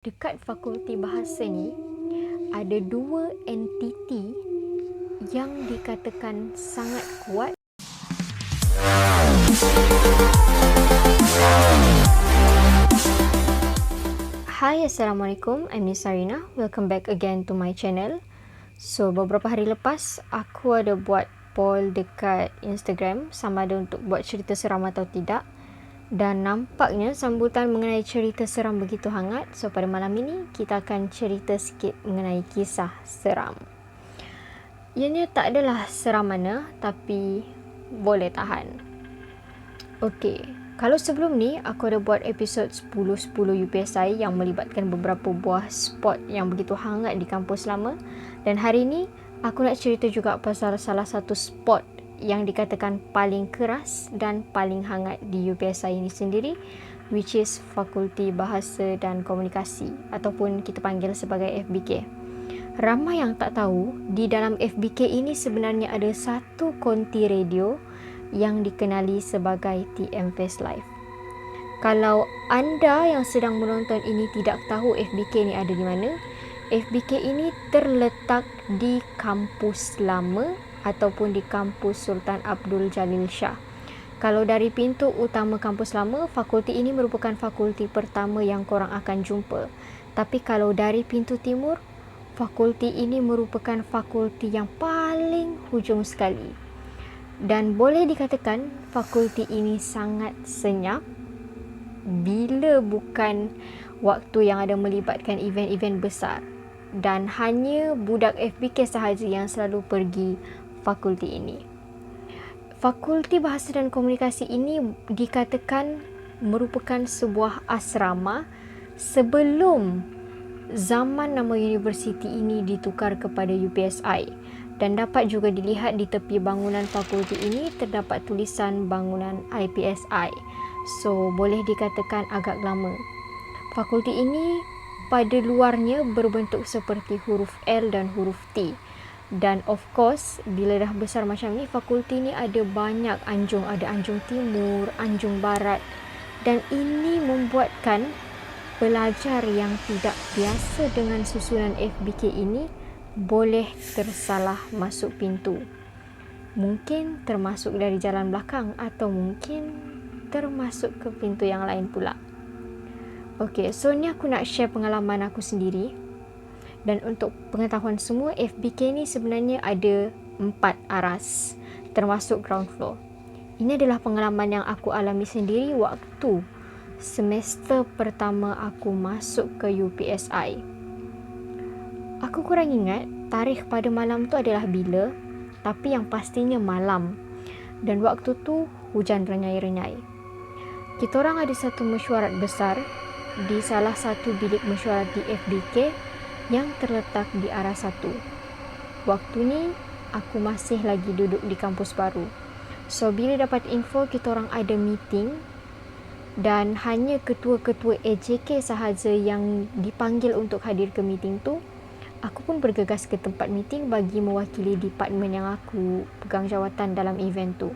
Dekat Fakulti Bahasa ni ada dua entiti yang dikatakan sangat kuat. Hai, Assalamualaikum. I'm Miss Sarina. Welcome back again to my channel. So, beberapa hari lepas aku ada buat poll dekat Instagram sama ada untuk buat cerita seram atau tidak. Dan nampaknya sambutan mengenai cerita seram begitu hangat. So, pada malam ini kita akan cerita sikit mengenai kisah seram. Ianya tak adalah seram mana, tapi boleh tahan. Okey, kalau sebelum ni aku ada buat episod 10-10 UPSI yang melibatkan beberapa buah spot yang begitu hangat di kampus lama. Dan hari ni aku nak cerita juga pasal salah satu spot yang dikatakan paling keras dan paling hangat di UPSI ini sendiri, which is Fakulti Bahasa dan Komunikasi ataupun kita panggil sebagai FBK. Ramai yang tak tahu, di dalam FBK ini sebenarnya ada satu konti radio yang dikenali sebagai TM Face Live. Kalau anda yang sedang menonton ini tidak tahu FBK ni ada di mana, FBK ini terletak di kampus lama ataupun di kampus Sultan Abdul Jalil Shah. Kalau dari pintu utama kampus lama, fakulti ini merupakan fakulti pertama yang korang akan jumpa. Tapi kalau dari pintu timur, fakulti ini merupakan fakulti yang paling hujung sekali. Dan boleh dikatakan fakulti ini sangat senyap bila bukan waktu yang ada melibatkan event-event besar. Dan hanya budak FBK sahaja yang selalu pergi fakulti ini. Fakulti Bahasa dan Komunikasi ini dikatakan merupakan sebuah asrama sebelum zaman nama universiti ini ditukar kepada UPSI, dan dapat juga dilihat di tepi bangunan fakulti ini terdapat tulisan bangunan IPSI. So, boleh dikatakan agak lama. Fakulti ini pada luarnya berbentuk seperti huruf L dan huruf T. Dan of course, bila dah besar macam ni, fakulti ni ada banyak anjung. Ada anjung timur, anjung barat. Dan ini membuatkan pelajar yang tidak biasa dengan susunan FBK ini boleh tersalah masuk pintu. Mungkin termasuk dari jalan belakang atau mungkin termasuk ke pintu yang lain pula. Okay, so ni aku nak share pengalaman aku sendiri. Dan untuk pengetahuan semua, FBK ni sebenarnya ada 4 aras, termasuk ground floor. Ini adalah pengalaman yang aku alami sendiri waktu semester pertama aku masuk ke UPSI. Aku kurang ingat tarikh pada malam tu adalah bila, tapi yang pastinya malam. Dan waktu tu hujan renyai-renyai. Kita orang ada satu mesyuarat besar di salah satu bilik mesyuarat di FBK yang terletak di arah 1. Waktu ni aku masih lagi duduk di kampus baru. So, bila dapat info kita orang ada meeting dan hanya ketua-ketua AJK sahaja yang dipanggil untuk hadir ke meeting tu, aku pun bergegas ke tempat meeting bagi mewakili departmen yang aku pegang jawatan dalam event tu.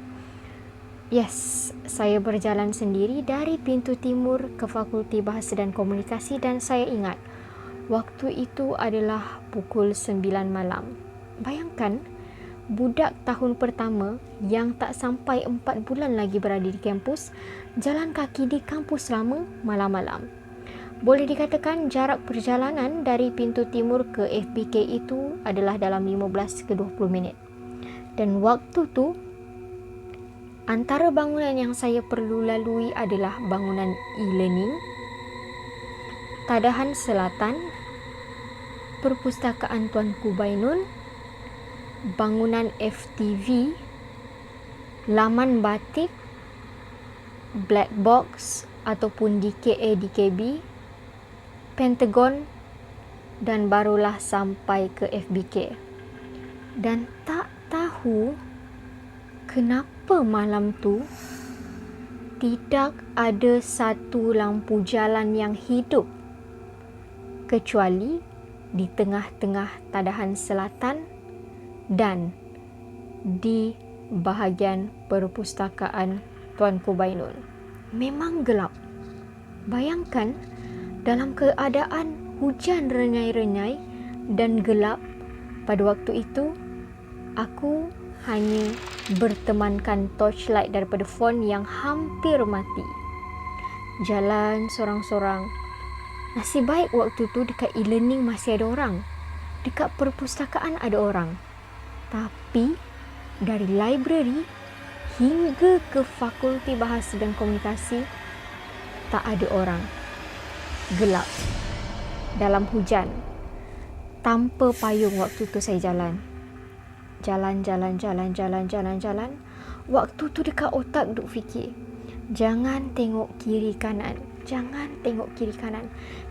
Yes, saya berjalan sendiri dari pintu timur ke Fakulti Bahasa dan Komunikasi dan saya ingat waktu itu adalah pukul 9 malam. Bayangkan, budak tahun pertama yang tak sampai 4 bulan lagi berada di kampus, jalan kaki di kampus lama malam-malam. Boleh dikatakan jarak perjalanan dari pintu timur ke FBK itu adalah dalam 15 ke 20 minit. Dan waktu tu, antara bangunan yang saya perlu lalui adalah bangunan e-learning, Tadahan Selatan, Perpustakaan Tuanku Bainul, bangunan FTV, Laman Batik, Black Box ataupun DKA DKB, Pentagon, dan barulah sampai ke FBK. Dan tak tahu kenapa malam tu tidak ada satu lampu jalan yang hidup kecuali di tengah-tengah Tadahan Selatan dan di bahagian Perpustakaan Tuanku Bainul. Memang gelap. Bayangkan, dalam keadaan hujan renyai-renyai dan gelap. Pada waktu itu, aku hanya bertemankan torchlight daripada phone yang hampir mati. Jalan sorang-sorang. Nasib baik waktu tu dekat e-learning masih ada orang. Dekat perpustakaan ada orang. Tapi dari library hingga ke Fakulti Bahasa dan Komunikasi tak ada orang. Gelap. Dalam hujan. Tanpa payung waktu tu saya jalan. Jalan. Waktu tu dekat otak duk fikir, jangan tengok kiri kanan.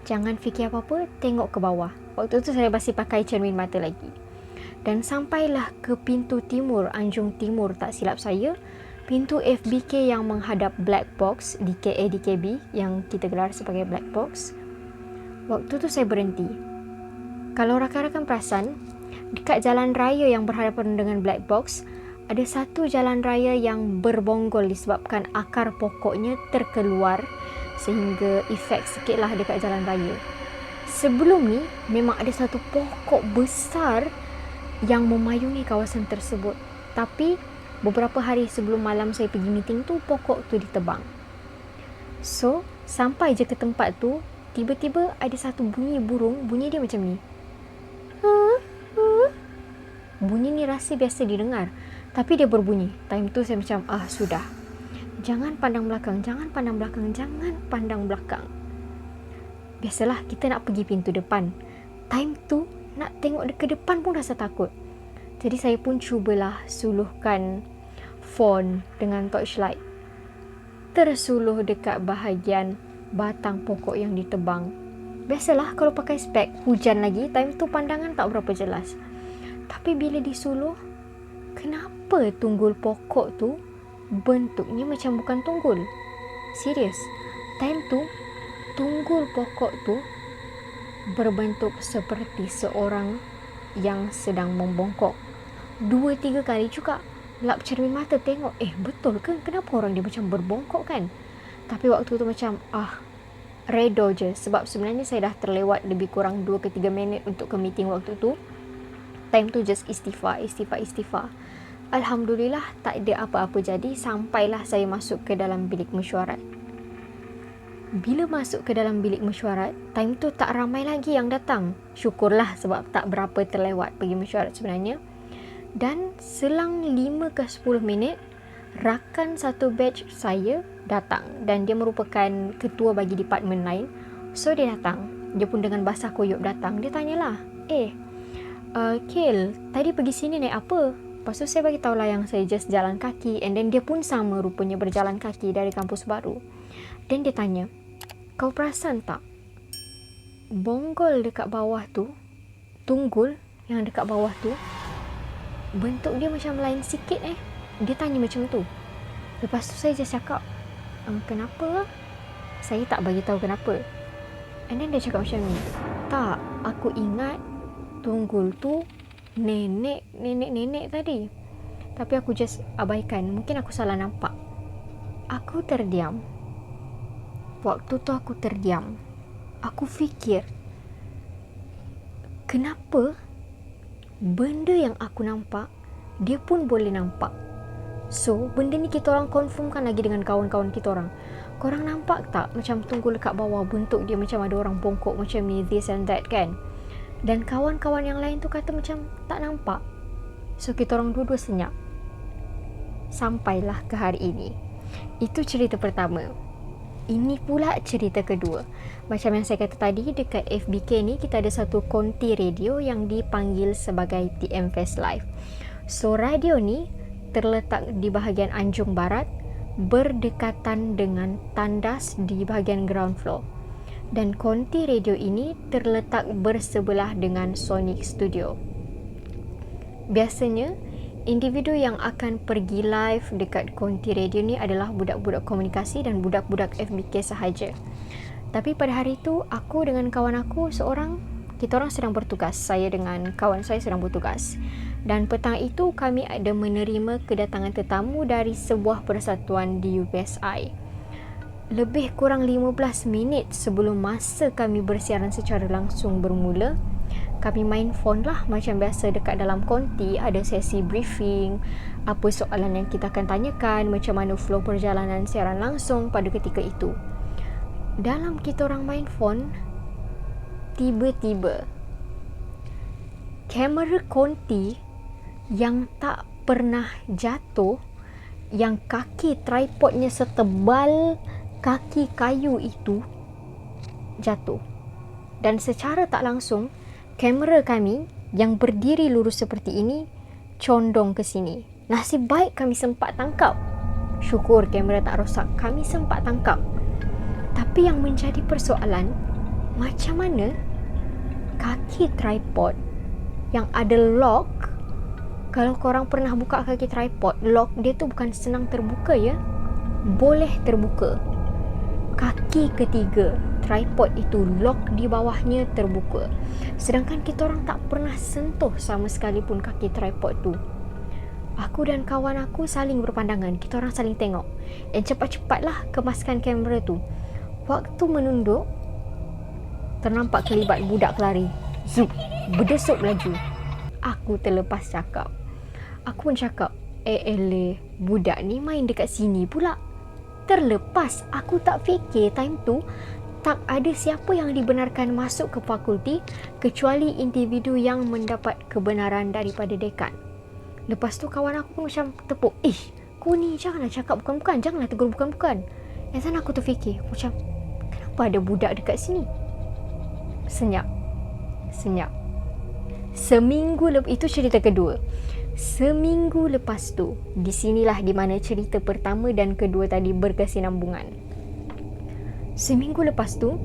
Jangan fikir apa-apa, tengok ke bawah. Waktu tu saya masih pakai cermin mata lagi. Dan sampailah ke pintu timur, Anjung Timur tak silap saya. Pintu FBK yang menghadap Black Box di KADKB yang kita gelar sebagai Black Box. Waktu tu saya berhenti. Kalau rakan-rakan perasan, dekat jalan raya yang berhadapan dengan Black Box, ada satu jalan raya yang berbonggol disebabkan akar pokoknya terkeluar sehingga efek sikitlah dekat jalan raya. Sebelum ni, memang ada satu pokok besar yang memayungi kawasan tersebut. Tapi, beberapa hari sebelum malam saya pergi meeting tu, pokok tu ditebang. So, sampai je ke tempat tu, tiba-tiba ada satu bunyi burung, bunyi dia macam ni. Bunyi ni rasa biasa didengar, tapi dia berbunyi. Time tu saya macam, sudah. Jangan pandang belakang. Biasalah kita nak pergi pintu depan. Time tu, nak tengok ke depan pun rasa takut. Jadi saya pun cubalah suluhkan phone dengan torchlight. Tersuluh dekat bahagian batang pokok yang ditebang. Biasalah kalau pakai spek, hujan lagi, time tu pandangan tak berapa jelas. Tapi bila disuluh, kenapa tunggul pokok tu bentuknya macam bukan tunggul? Serius, time tu tunggul pokok tu berbentuk seperti seorang yang sedang membongkok. 2-3 kali juga lap cermin mata tengok, betul ke? Kenapa orang dia macam berbongkok kan? Tapi waktu tu macam, redo je. Sebab sebenarnya saya dah terlewat lebih kurang 2 ke 3 minit untuk ke meeting waktu tu. Time tu just istighfar. Alhamdulillah tak ada apa-apa jadi. Sampailah saya masuk ke dalam bilik mesyuarat. Bila masuk ke dalam bilik mesyuarat, time tu tak ramai lagi yang datang. Syukurlah sebab tak berapa terlewat pergi mesyuarat sebenarnya. Dan selang 5 ke 10 minit, rakan satu batch saya datang. Dan dia merupakan ketua bagi departmen lain. So dia datang. Dia pun dengan basah koyok datang. Dia tanyalah, Kil, tadi pergi sini naik apa? Lepas tu saya bagi tahulah yang saya just jalan kaki. And then dia pun sama rupanya berjalan kaki dari kampus baru. Dan dia tanya, kau perasan tak? Bonggol dekat bawah tu, tunggul yang dekat bawah tu, bentuk dia macam lain sikit Dia tanya macam tu. Lepas tu saya just cakap, kenapa? Saya tak bagi tahu kenapa. And then dia cakap macam ni, tak, aku ingat tunggul tu nenek tadi. Tapi aku just abaikan. Mungkin aku salah nampak. Aku terdiam. Waktu tu aku terdiam. Aku fikir, kenapa benda yang aku nampak, dia pun boleh nampak. So, benda ni kita orang confirmkan lagi dengan kawan-kawan kita orang. Korang nampak tak macam tunggul dekat bawah, bentuk dia macam ada orang bongkok macam ni, this and that kan? Dan kawan-kawan yang lain tu kata macam tak nampak. So, kita orang dua-dua senyap. Sampailah ke hari ini. Itu cerita pertama. Ini pula cerita kedua. Macam yang saya kata tadi, dekat FBK ni kita ada satu konti radio yang dipanggil sebagai TM Fest Live. So, radio ni terletak di bahagian Anjung Barat, berdekatan dengan tandas di bahagian ground floor. Dan konti radio ini terletak bersebelah dengan Sonic Studio. Biasanya, individu yang akan pergi live dekat konti radio ni adalah budak-budak komunikasi dan budak-budak FBK sahaja. Tapi pada hari tu, aku dengan kawan aku seorang, kita orang sedang bertugas. Saya dengan kawan saya sedang bertugas. Dan petang itu kami ada menerima kedatangan tetamu dari sebuah persatuan di UPSI. lebih kurang 15 minit sebelum masa kami bersiaran secara langsung bermula, kami main phone lah macam biasa dekat dalam konti. Ada sesi briefing, apa soalan yang kita akan tanyakan, macam mana flow perjalanan siaran langsung pada ketika itu. Dalam kita orang main phone, tiba-tiba kamera konti yang tak pernah jatuh, yang kaki tripodnya setebal kaki kayu itu, jatuh. Dan secara tak langsung, kamera kami yang berdiri lurus seperti ini condong ke sini. Nasib baik kami sempat tangkap. Syukur kamera tak rosak, kami sempat tangkap. Tapi yang menjadi persoalan, macam mana kaki tripod yang ada lock, kalau korang pernah buka kaki tripod, lock dia tu bukan senang terbuka ya, boleh terbuka. Kaki ketiga tripod itu lock di bawahnya terbuka, sedangkan kita orang tak pernah sentuh sama sekali pun kaki tripod tu. Aku dan kawan aku saling berpandangan, kita orang saling tengok, dan cepat-cepatlah kemaskan kamera tu. Waktu menunduk, ternampak kelibat budak lari, zup, berdesuk laju. Aku terlepas cakap. Aku pun cakap, budak ni main dekat sini pula. Terlepas, aku tak fikir time tu tak ada siapa yang dibenarkan masuk ke fakulti kecuali individu yang mendapat kebenaran daripada dekan. Lepas tu kawan aku pun macam tepuk, kau ni janganlah cakap bukan-bukan, janganlah tegur bukan-bukan. Dan sana aku terfikir, macam kenapa ada budak dekat sini? Senyap. Seminggu lepas, itu cerita kedua. Seminggu lepas tu, di sinilah di mana cerita pertama dan kedua tadi berkesinambungan. Seminggu lepas tu,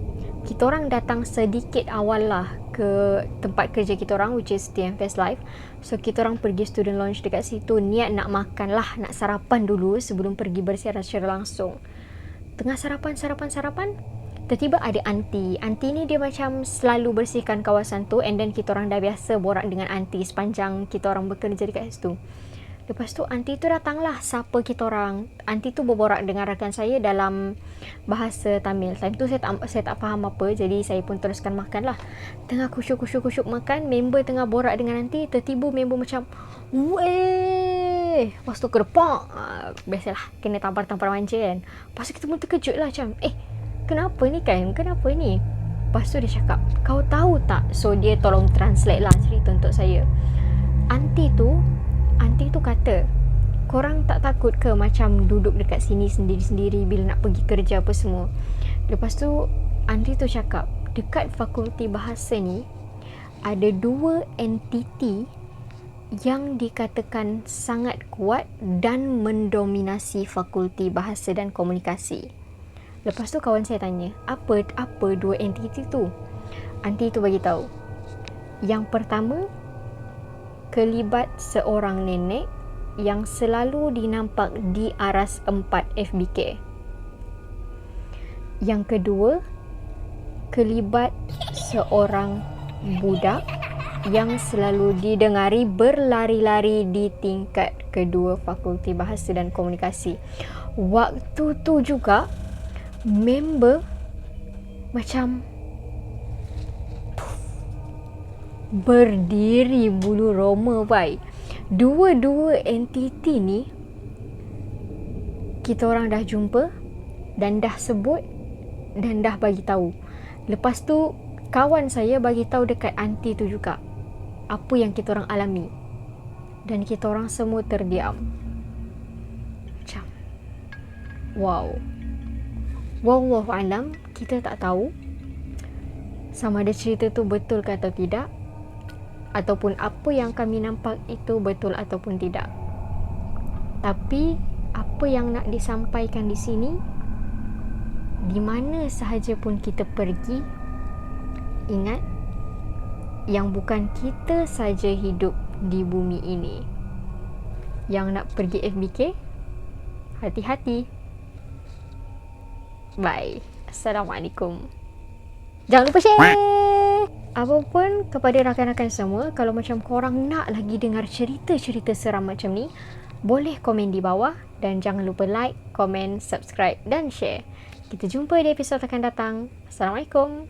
kita orang datang sedikit awal lah ke tempat kerja kita orang, which is TMFest Live. So kita orang pergi student lounge dekat situ, niat nak makan lah, nak sarapan dulu sebelum pergi bersiaran secara langsung. Tengah sarapan, tiba-tiba ada aunty ni dia macam selalu bersihkan kawasan tu, and then kita orang dah biasa borak dengan aunty sepanjang kita orang bekerja dekat situ. Lepas tu aunty tu datanglah sapa kita orang. Aunty tu berborak dengan rakan saya dalam bahasa Tamil. Time tu saya tak faham apa, jadi saya pun teruskan makan lah. Tengah kusyuk makan, member tengah borak dengan aunty, tiba-tiba member macam lepas tu kedepak. Biasalah kena tampar manja kan. Lepas tu kita pun terkejut lah macam kenapa ni? Lepas tu dia cakap, kau tahu tak? So dia tolong translate lah cerita untuk saya. Aunty tu kata, korang tak takut ke macam duduk dekat sini sendiri-sendiri bila nak pergi kerja apa semua? Lepas tu aunty tu cakap, dekat fakulti bahasa ni ada dua entiti yang dikatakan sangat kuat dan mendominasi fakulti bahasa dan komunikasi. Lepas tu kawan saya tanya, apa dua entiti tu? Aunty tu bagi tahu. Yang pertama, kelibat seorang nenek yang selalu dinampak di aras 4 FBK. Yang kedua, kelibat seorang budak yang selalu didengari berlari-lari di tingkat kedua Fakulti Bahasa dan Komunikasi. Waktu tu juga member macam berdiri bulu roma bai. Dua-dua entiti ni kita orang dah jumpa dan dah sebut dan dah bagi tahu. Lepas tu kawan saya bagi tahu dekat aunty tu juga apa yang kita orang alami, dan kita orang semua terdiam. Macam wow. Wallahu alam, kita tak tahu sama ada cerita tu betul ke atau tidak, ataupun apa yang kami nampak itu betul ataupun tidak. Tapi apa yang nak disampaikan di sini, di mana sahaja pun kita pergi, ingat yang bukan kita saja hidup di bumi ini. Yang nak pergi FBK, hati-hati. Bye. Assalamualaikum. Jangan lupa share. Apapun kepada rakan-rakan semua, kalau macam korang nak lagi dengar cerita-cerita seram macam ni, boleh komen di bawah dan jangan lupa like, komen, subscribe dan share. Kita jumpa di episod akan datang. Assalamualaikum.